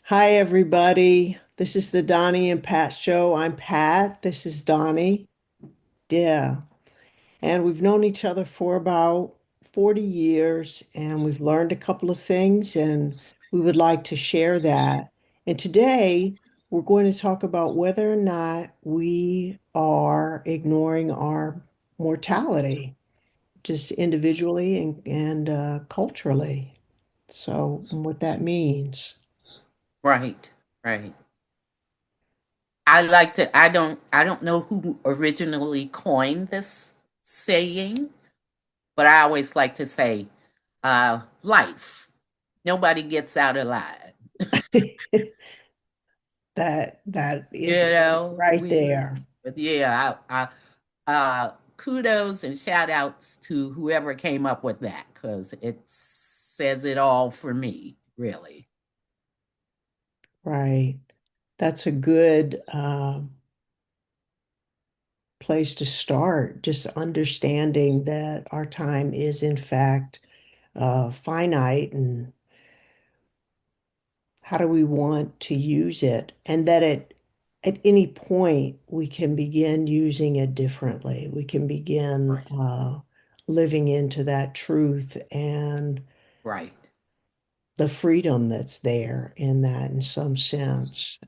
Hi, everybody. This is the Dani and Pat show. I'm Pat. This is Donnie. Yeah. And we've known each other for about 40 years, and we've learned a couple of things, and we would like to share that. And today, we're going to talk about whether or not we are ignoring our mortality, just individually and culturally. So, and what that means. Right, right. I don't know who originally coined this saying, but I always like to say, life. Nobody gets out alive. That You is it know, right we there. but yeah, kudos and shout outs to whoever came up with that because it says it all for me, really. Right. That's a good place to start. Just understanding that our time is in fact finite, and how do we want to use it, and that at any point we can begin using it differently. We can begin Right. living into that truth and Right. the freedom that's there in that in some sense,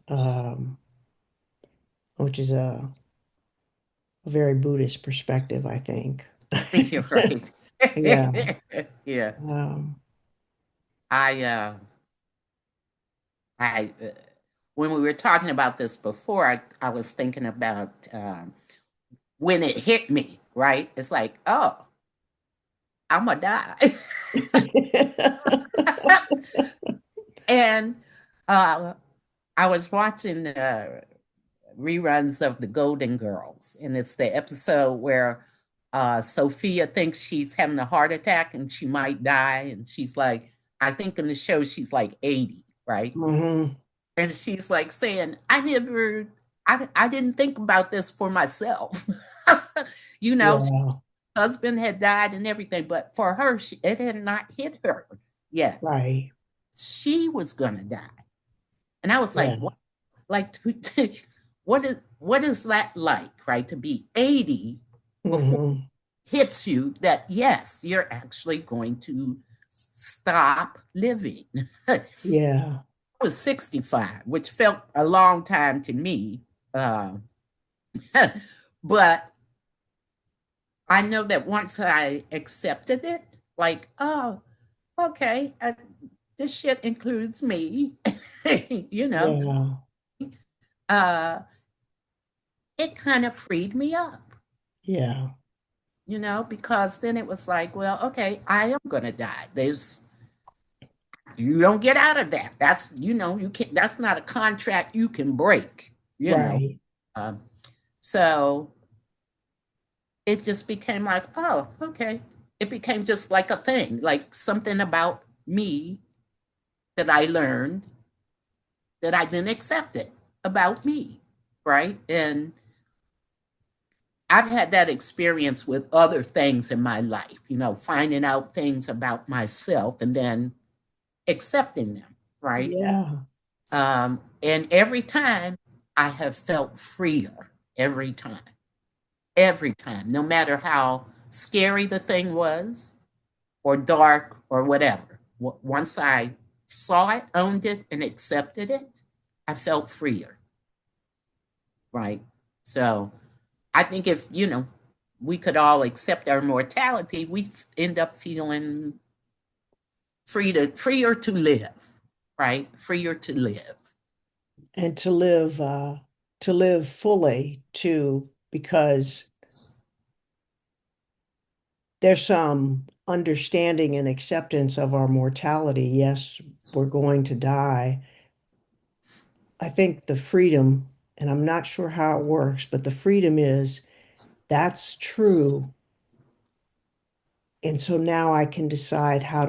which is a very Buddhist perspective, I think. You're right. Yeah. Yeah. Um, I I when we were talking about this before, I was thinking about when it hit me. Right, it's like, oh, I'm gonna die, and uh, I was watching reruns of the Golden Girls, and it's the episode where Sophia thinks she's having a heart attack and she might die, and she's like, I think in the show she's like 80, right? mhm. And she's like saying, I didn't think about this for myself. you know, Yeah, husband had died and everything, but for her, it had not hit her yet. right. She was gonna die, and I was like, Yeah. what? Like, what is that like, right? To be 80 before Hmm. it hits you that yes, you're actually going to stop living. I Yeah. was 65, which felt a long time to me. Uh, but I know that once I accepted it, like, oh, okay, this shit includes me, you know, Yeah. uh, it kind of freed me up, Yeah. because then it was like, well, okay, I am going to die. You don't get out of that. You can't, that's not a contract you can break, you know. Right. Um, so it just became like, oh, okay. It became just like a thing, like something about me that I learned that I didn't accept it about me, right? And I've had that experience with other things in my life, finding out things about myself and then accepting them, right? Yeah. And every time I have felt freer, every time, no matter how scary the thing was or dark or whatever. Once I saw it, owned it, and accepted it, I felt freer, right? So I think if, we could all accept our mortality, we end up feeling freer to live, right? Freer to live. And to live fully too, because there's some understanding and acceptance of our mortality. Yes, we're going to die. I think the freedom, and I'm not sure how it works, but the freedom is that's true. And so now I can decide how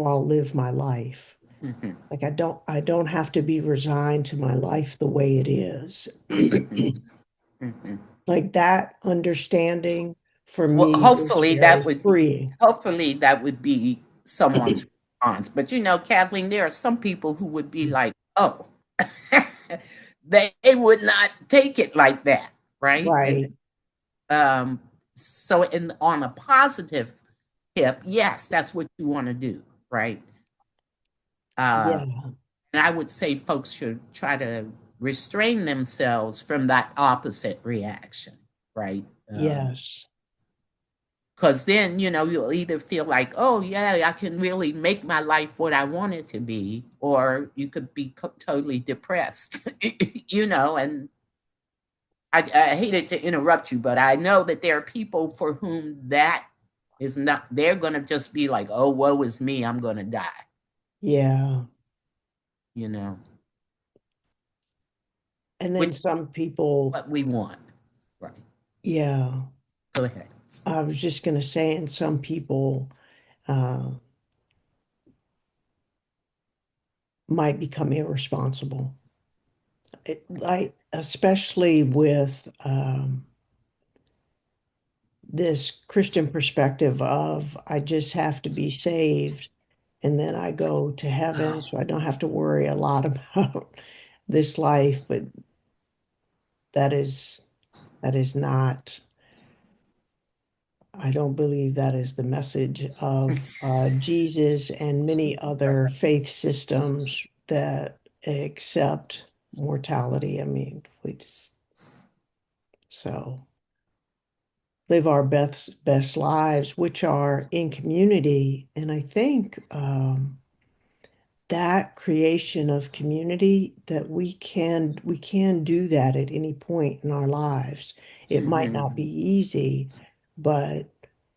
I'll live my life. Mhm, Like I don't have to be resigned to my life the way it is. mhm, mhm. Like that understanding for Well, me is very freeing. hopefully that would be someone's response. But Kathleen, there are some people who would be like, oh, they would not take it like that, right? Right. Um, so, on a positive tip, yes, that's what you want to do, right? Uh, Yeah. and I would say folks should try to restrain themselves from that opposite reaction, right? Yes. Because then, you'll either feel like, oh, yeah, I can really make my life what I want it to be, or you could be totally depressed, and I hated to interrupt you, but I know that there are people for whom that is not, they're going to just be like, oh, woe is me, I'm going to die, Yeah. you know, And which then is some people, what we want. Right. yeah, Go ahead. I was just going to say, and some people uh, might become irresponsible. Like, especially with this Christian perspective of I just have to be saved and then I go to heaven, Oh, so I don't have to worry a lot about this life. But that is that is not, I don't believe that is the message of Jesus and many other faith systems that accept mortality. I mean, we just so live our best lives, which are in community. And I think that creation of community that we can do that at any point in our lives. It might not be mhm. easy, but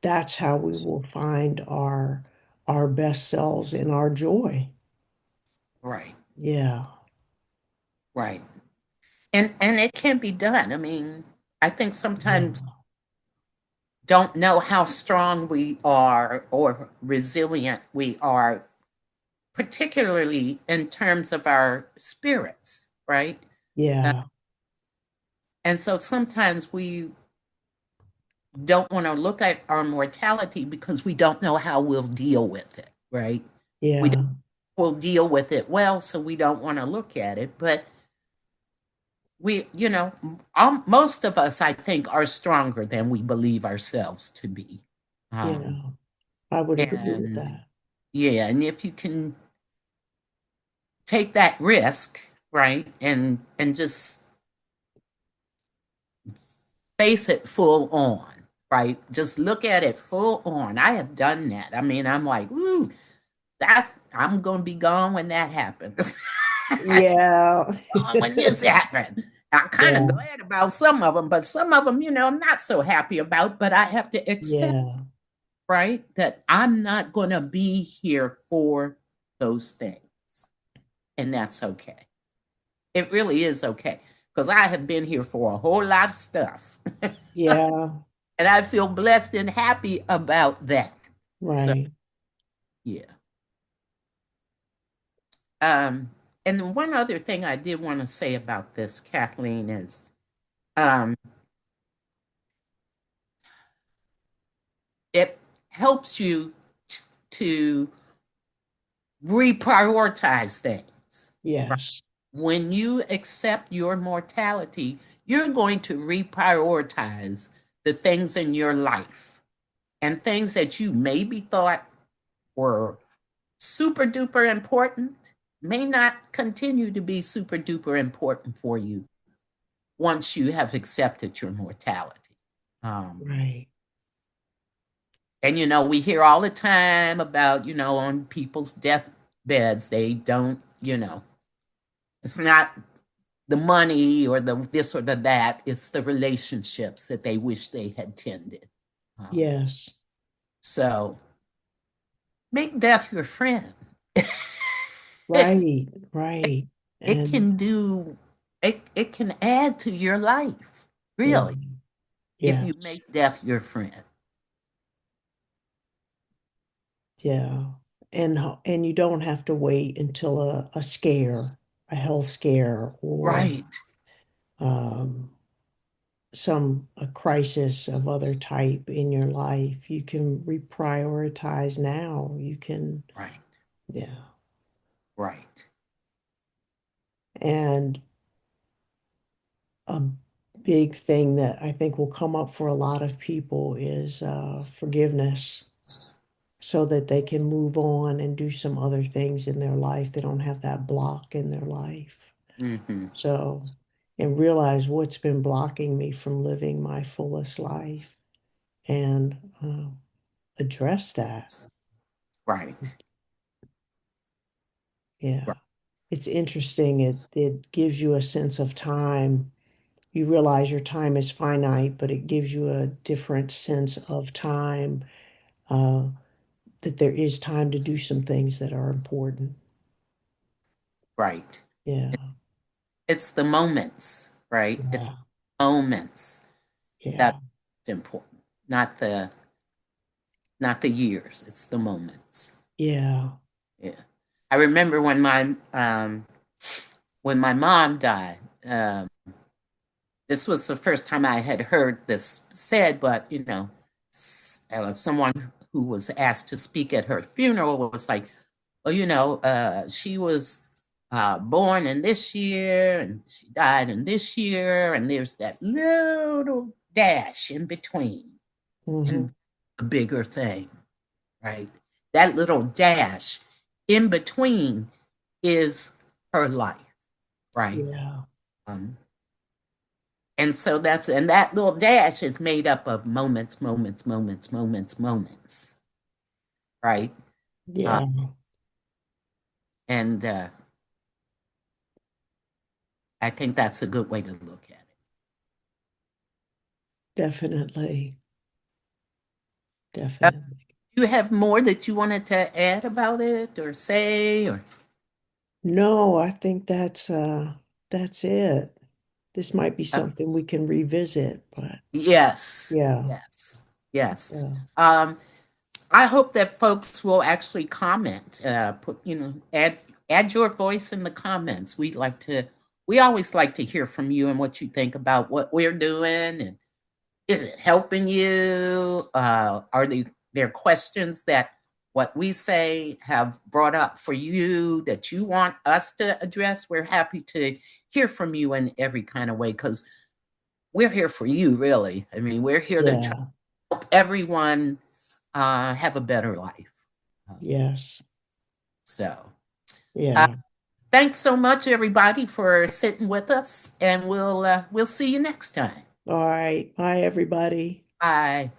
that's how we will find our best selves and our joy. Right, Yeah. right. And it can be done. I mean, I think Yeah. sometimes don't know how strong we are or resilient we are, particularly in terms of our spirits, right? Yeah. And so sometimes we don't want to look at our mortality because we don't know how we'll deal with it, right? We don't, Yeah. we'll deal with it well, so we don't want to look at it. But most of us, I think, are stronger than we believe ourselves to be. Um, Yeah. I would agree with and that. yeah, and if you can take that risk, right, and just face it full on, right? Just look at it full on. I have done that. I mean, I'm like, ooh, I'm gonna be gone when that happens. Yeah. When this happened. I'm kind of Yeah. glad about some of them, but some of them, I'm not so happy about, but I have to accept, Yeah. right, that I'm not gonna be here for those things. And that's okay. It really is okay. Because I have been here for a whole lot of stuff. Yeah. And I feel blessed and happy about that. So Right. yeah. Um, and one other thing I did want to say about this, Kathleen, is um, it helps you to reprioritize things. Yes. When you accept your mortality, you're going to reprioritize the things in your life, and things that you maybe thought were super duper important may not continue to be super duper important for you once you have accepted your mortality. Um, Right. and we hear all the time about, on people's deathbeds, they don't, it's not the money or the this or the that, it's the relationships that they wish they had tended. Um, Yes. so make death your friend. Right. Right. it And can do it can add to your life, yeah. really, if you Yes. make death your friend. Yeah. And you don't have to wait until a scare, a health scare, or Right, um, a crisis of other type in your life. You can reprioritize now. You can, right, yeah. right. And a big thing that I think will come up for a lot of people is forgiveness so that they can move on and do some other things in their life. They don't have that block in their life. Mm-hmm. So, and realize what's been blocking me from living my fullest life and address that. Right. Yeah. Right. It's interesting. It gives you a sense of time. You realize your time is finite, but it gives you a different sense of time, uh, that there is time to do some things that are important. Right. Yeah. It's the moments, right? It's Yeah. moments that Yeah. are important, not the years. It's the moments. Yeah. Yeah. I remember when my mom died. This was the first time I had heard this said, but someone who was asked to speak at her funeral was like, well, she was born in this year and she died in this year, and there's that little dash in between Hmm. and the bigger thing, right? That little dash in between is her life, right? Yeah. Um, and so that little dash is made up of moments, moments, moments, moments, moments, right? Uh, Yeah. and I think that's a good way to look at it. Definitely. Uh, Definitely. do you have more that you wanted to add about it or say or No, I think that's it. This might be uh, something we can revisit, but yes, yeah. yes, yes. Yeah. Um, I hope that folks will actually comment, add your voice in the comments. We always like to hear from you and what you think about what we're doing, and is it helping you? There questions that what we say have brought up for you that you want us to address? We're happy to hear from you in every kind of way because we're here for you, really. I mean, we're here to try Yeah. to help everyone have a better life. Uh, Yes. so, uh, Yeah. thanks so much, everybody, for sitting with us, and we'll see you next time. All right. Bye, everybody. Bye.